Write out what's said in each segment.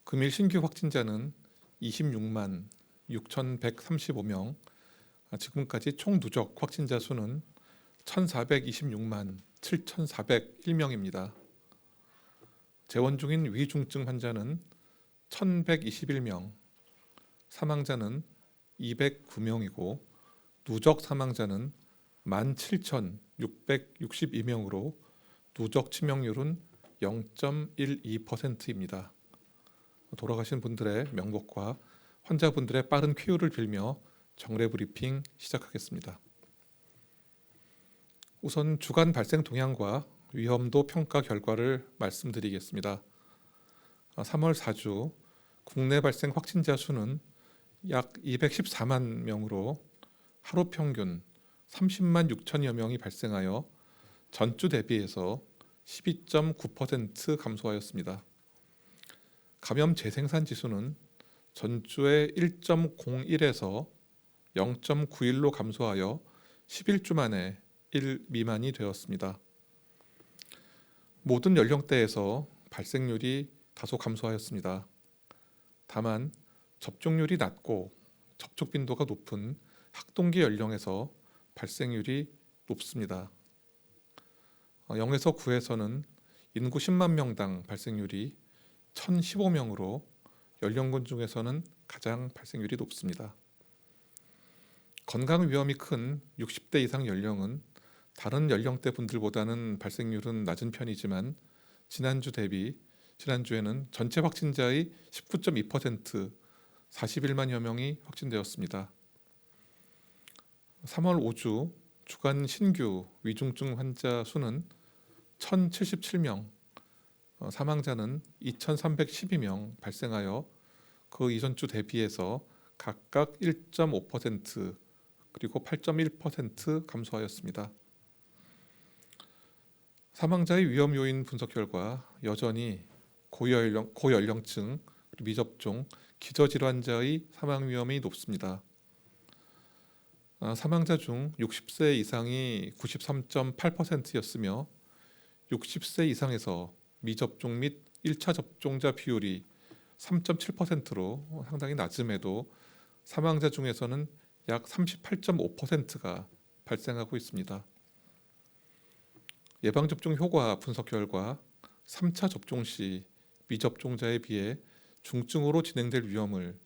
금일 신규 확진자는 26만 6,135명, 지금까지 총 누적 확진자 수는 1,426만 7,401명입니다. 재원 중인 위중증 환자는 1,121명, 사망자는 209명이고 누적 사망자는 17,662명으로 누적 치명률은 0.12%입니다. 돌아가신 분들의 명복과 환자분들의 빠른 쾌유를 빌며 정례 브리핑 시작하겠습니다. 우선 주간 발생 동향과 위험도 평가 결과를 말씀드리겠습니다. 3월 4주 국내 발생 확진자 수는 약 214만 명으로 하루 평균 30만 6천여 명이 발생하여 전주 대비해서 12.9% 감소하였습니다. 감염 재생산 지수는 전주의 1.01에서 0.91로 감소하여 11주 만에 1 미만이 되었습니다. 모든 연령대에서 발생률이 다소 감소하였습니다. 다만 접종률이 낮고 접촉 빈도가 높은 학동기 연령에서 발생률이 높습니다. 0에서 9에서는 인구 10만 명당 발생률이 1,015명으로 연령군 중에서는 가장 발생률이 높습니다. 건강 위험이 큰 60대 이상 연령은 다른 연령대 분들보다는 발생률은 낮은 편이지만 지난주에는 전체 확진자의 19.2% 41만여 명이 확진되었습니다. 3월 5주 주간 신규 위중증 환자 수는 1,077명, 사망자는 2,312명 발생하여 그 이전 주 대비해서 각각 1.5% 그리고 8.1% 감소하였습니다. 사망자의 위험 요인 분석 결과 여전히 고연령층, 미접종, 기저질환자의 사망 위험이 높습니다. 사망자 중 60세 이상이 93.8%였으며 60세 이상에서 미접종 및 1차 접종자 비율이 3.7%로 상당히 낮음에도 사망자 중에서는 약 38.5%가 발생하고 있습니다. 예방접종 효과 분석 결과 3차 접종 시 미접종자에 비해 중증으로 진행될 위험을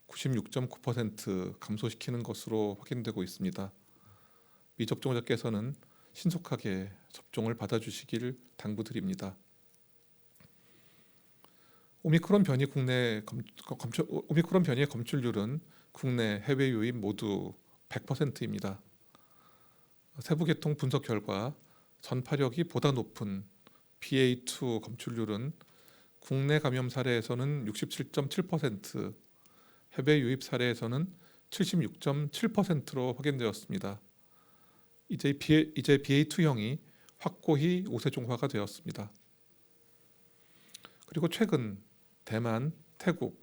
96.9% 감소시키는 것으로 확인되고 있습니다. 미접종자께서는 신속하게 접종을 받아주시길 당부드립니다. 오미크론 변이의 검출률은 국내 해외 유입 모두 100%입니다. 세부 계통 분석 결과 전파력이 보다 높은 BA2 검출률은 국내 감염 사례에서는 67.7%, 해외 유입 사례에서는 76.7%로 확인되었습니다. 이제 BA2형이 확고히 우세종화가 되었습니다. 그리고 최근 대만, 태국,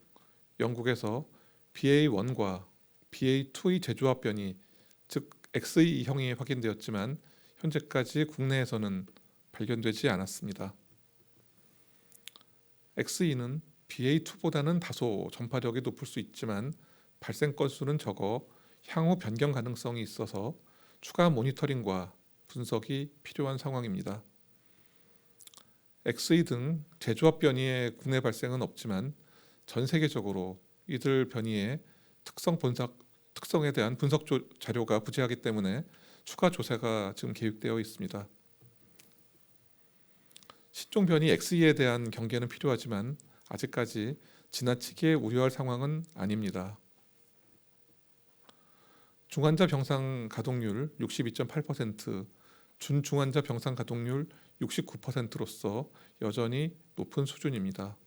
영국에서 BA1과 BA2의 재조합 변이, 즉 XE형이 확인되었지만 현재까지 국내에서는 발견되지 않았습니다. XE는 BA2보다는 다소 전파력이 높을 수 있지만 발생 건수는 적어 향후 변경 가능성이 있어서 추가 모니터링과 분석이 필요한 상황입니다. XE 등 재조합 변이의 국내 발생은 없지만 전 세계적으로 이들 변이의 특성에 대한 분석 자료가 부재하기 때문에 추가 조사가 지금 계획되어 있습니다. 신종 변이 XE에 대한 경계는 필요하지만 아직까지 지나치게 우려할 상황은 아닙니다. 중환자 병상 가동률 62.8%, 준중환자 병상 가동률 69%로서 여전히 높은 수준입니다.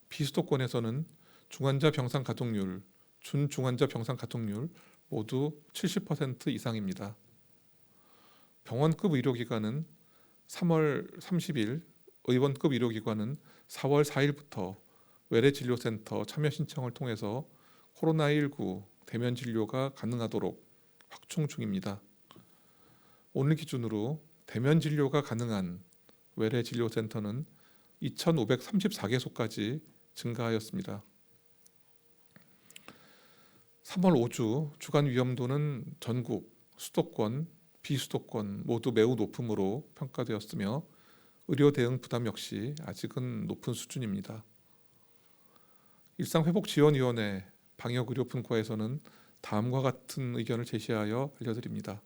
비수도권에서는 중환자 병상 가동률, 준중환자 병상 가동률 모두 70% 이상입니다. 병원급 의료기관은 3월 30일, 의원급 의료기관은 4월 4일부터 외래진료센터 참여 신청을 통해서 코로나19 대면 진료가 가능하도록 확충 중입니다. 오늘 기준으로 대면 진료가 가능한 외래진료센터는 2,534개소까지 증가하였습니다. 3월 5주 주간 위험도는 전국, 수도권, 비수도권 모두 매우 높음으로 평가되었으며 의료 대응 부담 역시 아직은 높은 수준입니다. 일상회복지원위원회 방역의료분과에서는 다음과 같은 의견을 제시하여 알려드립니다.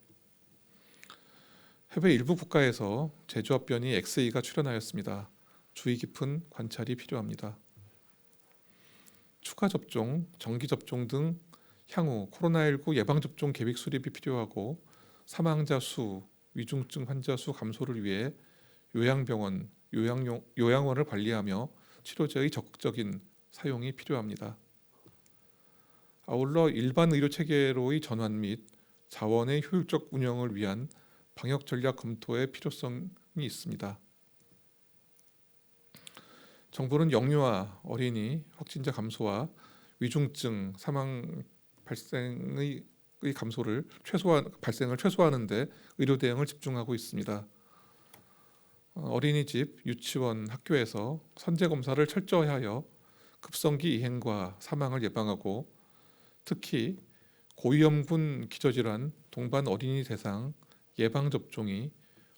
해외 일부 국가에서 제조업 변이 XE가 출현하였습니다. 주의 깊은 관찰이 필요합니다. 추가 접종, 정기 접종 등 향후 코로나19 예방접종 계획 수립이 필요하고 사망자 수, 위중증 환자 수 감소를 위해 요양병원, 요양원을 관리하며 치료제의 적극적인 사용이 필요합니다. 아울러 일반 의료 체계로의 전환 및 자원의 효율적 운영을 위한 방역 전략 검토의 필요성이 있습니다. 정부는 영유아, 어린이 확진자 감소와 위중증 사망 발생을 최소화하는 데 의료 대응을 집중하고 있습니다. 어린이집, 유치원, 학교에서 선제 검사를 철저히 하여 급성기 이행과 사망을 예방하고 특히 고위험군 기저질환 동반 어린이 대상 예방 접종이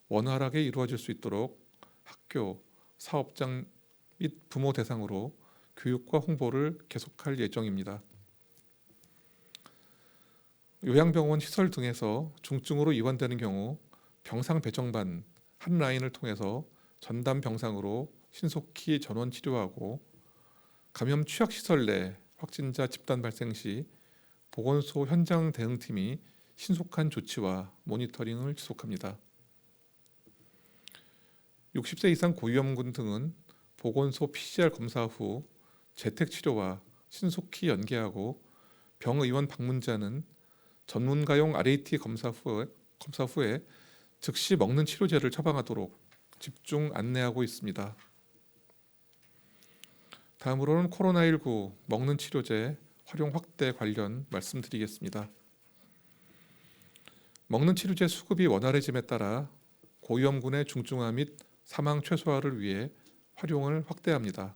원활하게 이루어질 수 있도록 학교, 사업장 및 부모 대상으로 교육과 홍보를 계속할 예정입니다. 요양병원 시설 등에서 중증으로 입원되는 경우 병상 배정반 한 라인을 통해서 전담 병상으로 신속히 전원 치료하고 감염 취약시설 내 확진자 집단 발생 시 보건소 현장 대응팀이 신속한 조치와 모니터링을 지속합니다. 60세 이상 고위험군 등은 보건소 PCR 검사 후 재택치료와 신속히 연계하고 병의원 방문자는 전문가용 RAT 검사 후에 즉시 먹는 치료제를 처방하도록 집중 안내하고 있습니다. 다음으로는 코로나19 먹는 치료제 활용 확대 관련 말씀드리겠습니다. 먹는 치료제 수급이 원활해짐에 따라 고위험군의 중증화 및 사망 최소화를 위해 활용을 확대합니다.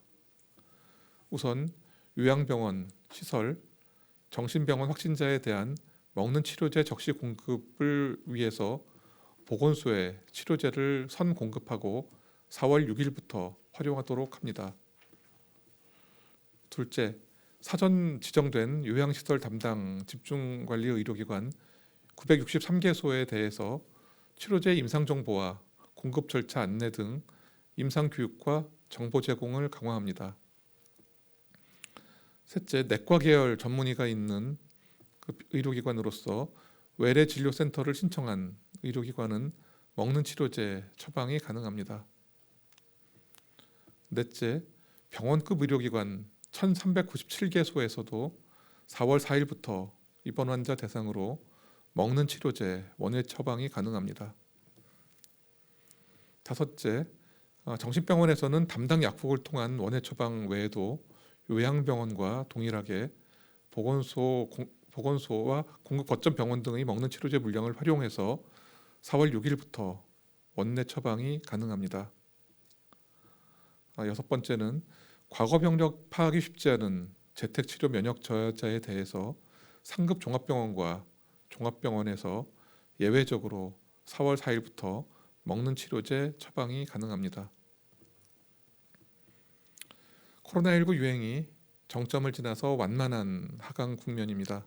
우선 요양병원, 시설, 정신병원 확진자에 대한 먹는 치료제 적시 공급을 위해서 보건소에 치료제를 선 공급하고 4월 6일부터 활용하도록 합니다. 둘째, 사전 지정된 요양시설 담당 집중관리 의료기관 963개소에 대해서 치료제 임상정보와 공급 절차 안내 등 임상교육과 정보 제공을 강화합니다. 셋째, 내과 계열 전문의가 있는 의료기관으로서 외래진료센터를 신청한 의료기관은 먹는 치료제 처방이 가능합니다. 넷째, 병원급 의료기관 1397개소에서도 4월 4일부터 입원 환자 대상으로 먹는 치료제 원예 처방이 가능합니다. 다섯째, 정신병원에서는 담당 약국을 통한 원예 처방 외에도 요양병원과 동일하게 보건소와 공급 거점 병원 등의 먹는 치료제 물량을 활용해서 4월 6일부터 원내 처방이 가능합니다. 여섯 번째는 과거 병력 파악이 쉽지 않은 재택치료 면역 저하자에 대해서 상급 종합병원과 종합병원에서 예외적으로 4월 4일부터 먹는 치료제 처방이 가능합니다. 코로나19 유행이 정점을 지나서 완만한 하강 국면입니다.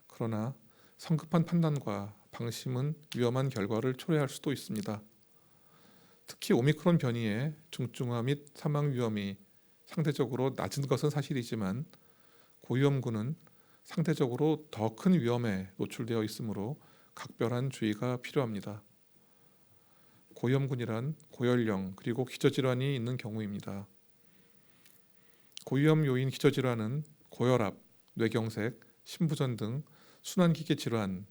그러나 성급한 판단과 방심은 위험한 결과를 초래할 수도 있습니다. 특히 오미크론 변이의 중증화 및 사망 위험이 상대적으로 낮은 것은 사실이지만 고위험군은 상대적으로 더 큰 위험에 노출되어 있으므로 각별한 주의가 필요합니다. 고위험군이란 고연령 그리고 기저질환이 있는 경우입니다. 고위험 요인 기저질환은 고혈압, 뇌경색, 심부전 등 순환기계 질환,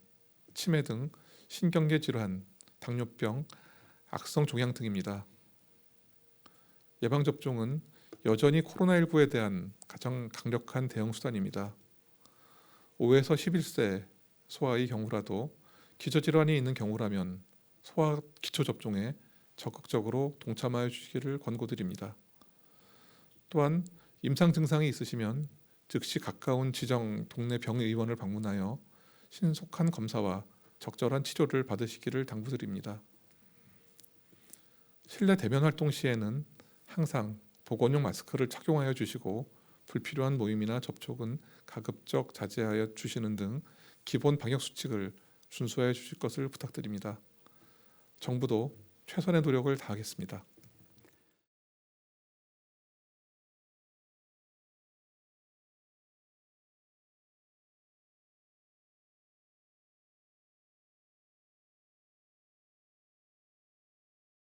치매 등 신경계 질환, 당뇨병, 악성 종양 등입니다. 예방접종은 여전히 코로나19에 대한 가장 강력한 대응 수단입니다. 5에서 11세 소아의 경우라도 기저질환이 있는 경우라면 소아 기초접종에 적극적으로 동참하여 주시기를 권고드립니다. 또한 임상 증상이 있으시면 즉시 가까운 지정 동네 병의원을 방문하여 신속한 검사와 적절한 치료를 받으시기를 당부드립니다. 실내 대면 활동 시에는 항상 보건용 마스크를 착용하여 주시고 불필요한 모임이나 접촉은 가급적 자제하여 주시는 등 기본 방역 수칙을 준수하여 주실 것을 부탁드립니다. 정부도 최선의 노력을 다하겠습니다.